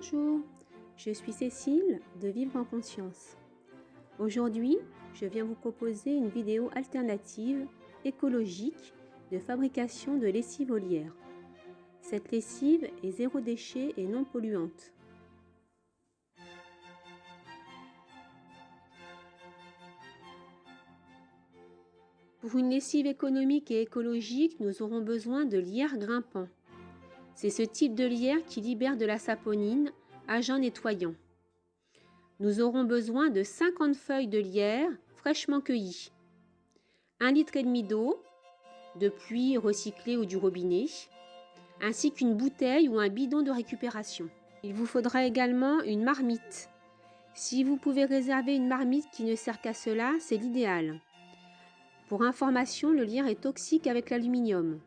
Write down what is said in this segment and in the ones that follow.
Bonjour, je suis Cécile de Vivre en Conscience. Aujourd'hui, je viens vous proposer une vidéo alternative écologique de fabrication de lessive au lierre. Cette lessive est zéro déchet et non polluante. Pour une lessive économique et écologique, nous aurons besoin de lierre grimpant. C'est ce type de lierre qui libère de la saponine, agent nettoyant. Nous aurons besoin de 50 feuilles de lierre fraîchement cueillies, 1,5 litre d'eau, de pluie recyclée ou du robinet, ainsi qu'une bouteille ou un bidon de récupération. Il vous faudra également une marmite. Si vous pouvez réserver une marmite qui ne sert qu'à cela, c'est l'idéal. Pour information, le lierre est toxique avec l'aluminium.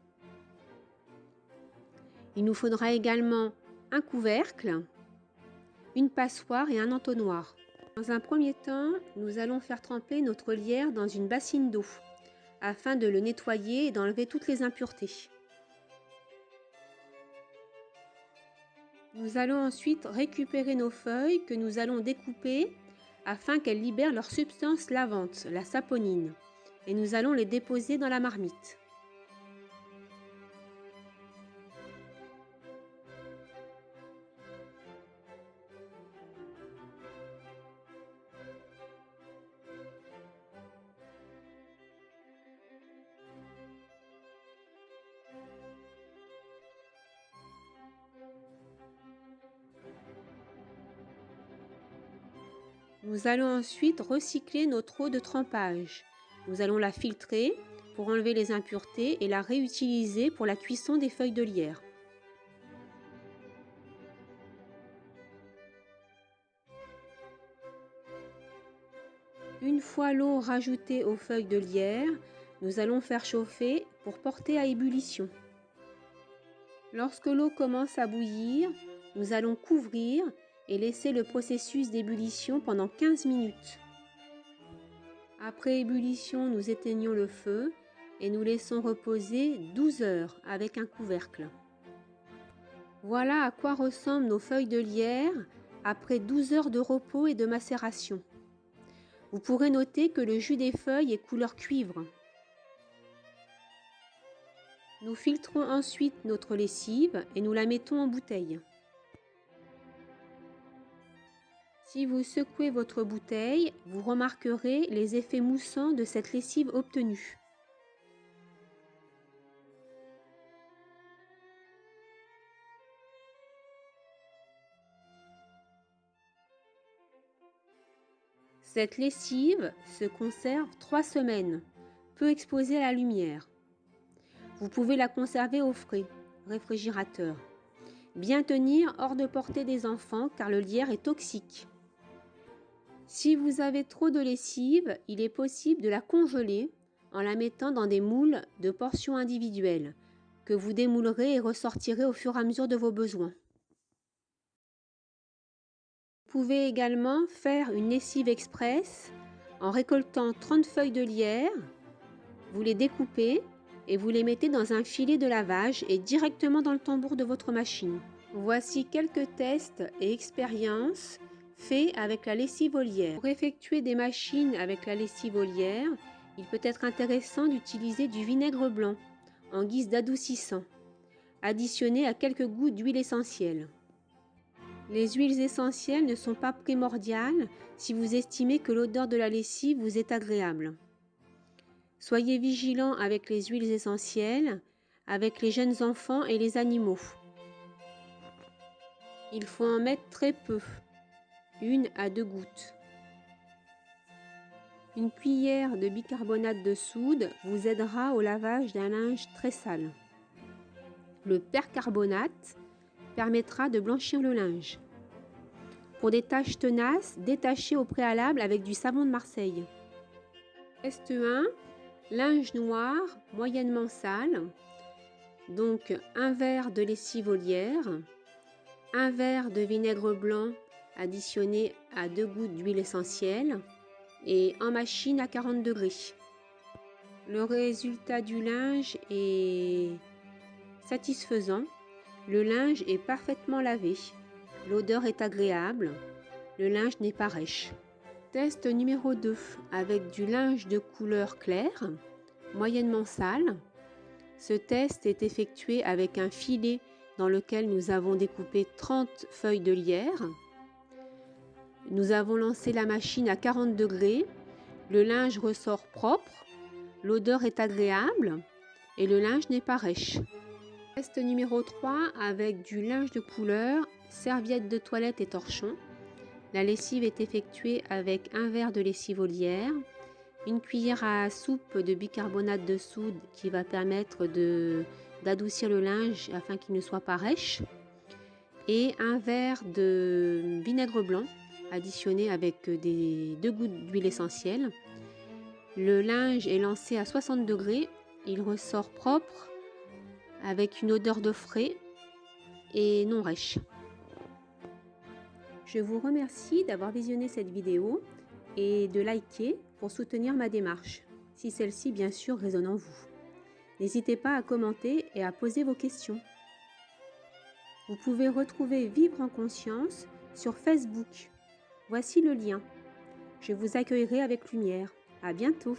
Il nous faudra également un couvercle, une passoire et un entonnoir. Dans un premier temps, nous allons faire tremper notre lierre dans une bassine d'eau afin de le nettoyer et d'enlever toutes les impuretés. Nous allons ensuite récupérer nos feuilles que nous allons découper afin qu'elles libèrent leur substance lavante, la saponine, et nous allons les déposer dans la marmite. Nous allons ensuite recycler notre eau de trempage. Nous allons la filtrer pour enlever les impuretés et la réutiliser pour la cuisson des feuilles de lierre. Une fois l'eau rajoutée aux feuilles de lierre, nous allons faire chauffer pour porter à ébullition. Lorsque l'eau commence à bouillir, nous allons couvrir et laisser le processus d'ébullition pendant 15 minutes. Après ébullition, nous éteignons le feu et nous laissons reposer 12 heures avec un couvercle. Voilà à quoi ressemblent nos feuilles de lierre après 12 heures de repos et de macération. Vous pourrez noter que le jus des feuilles est couleur cuivre. Nous filtrons ensuite notre lessive et nous la mettons en bouteille. Si vous secouez votre bouteille, vous remarquerez les effets moussants de cette lessive obtenue. Cette lessive se conserve 3 semaines, peu exposée à la lumière. Vous pouvez la conserver au frais, réfrigérateur. Bien tenir hors de portée des enfants car le lierre est toxique. Si vous avez trop de lessive, il est possible de la congeler en la mettant dans des moules de portions individuelles que vous démoulerez et ressortirez au fur et à mesure de vos besoins. Vous pouvez également faire une lessive express en récoltant 30 feuilles de lierre, vous les découpez et vous les mettez dans un filet de lavage et directement dans le tambour de votre machine. Voici quelques tests et expériences faits avec la lessive au lierre. Pour effectuer des machines avec la lessive au lierre, il peut être intéressant d'utiliser du vinaigre blanc en guise d'adoucissant, additionné à quelques gouttes d'huile essentielle. Les huiles essentielles ne sont pas primordiales si vous estimez que l'odeur de la lessive vous est agréable. Soyez vigilant avec les huiles essentielles, avec les jeunes enfants et les animaux. Il faut en mettre très peu, 1 à 2 gouttes. Une cuillère de bicarbonate de soude vous aidera au lavage d'un linge très sale. Le percarbonate permettra de blanchir le linge. Pour des taches tenaces, détachez au préalable avec du savon de Marseille. Test 1, linge noir moyennement sale. Donc 1 verre de lessive au lierre, 1 verre de vinaigre blanc additionné à 2 gouttes d'huile essentielle et en machine à 40 degrés. Le résultat du linge est satisfaisant. Le linge est parfaitement lavé. L'odeur est agréable. Le linge n'est pas rêche. Test numéro 2 avec du linge de couleur claire, moyennement sale. Ce test est effectué avec un filet dans lequel nous avons découpé 30 feuilles de lierre. Nous avons lancé la machine à 40 degrés. Le linge ressort propre. L'odeur est agréable et le linge n'est pas rêche. Test numéro 3 avec du linge de couleur, serviette de toilette et torchon. La lessive est effectuée avec un verre de lessive au lierre, une cuillère à soupe de bicarbonate de soude qui va permettre d'adoucir le linge afin qu'il ne soit pas rêche, et un verre de vinaigre blanc additionné avec 2 gouttes d'huile essentielle. Le linge est lancé à 60 degrés, il ressort propre avec une odeur de frais et non rêche. Je vous remercie d'avoir visionné cette vidéo et de liker pour soutenir ma démarche, si celle-ci bien sûr résonne en vous. N'hésitez pas à commenter et à poser vos questions. Vous pouvez retrouver Vivre en conscience sur Facebook. Voici le lien. Je vous accueillerai avec lumière. À bientôt.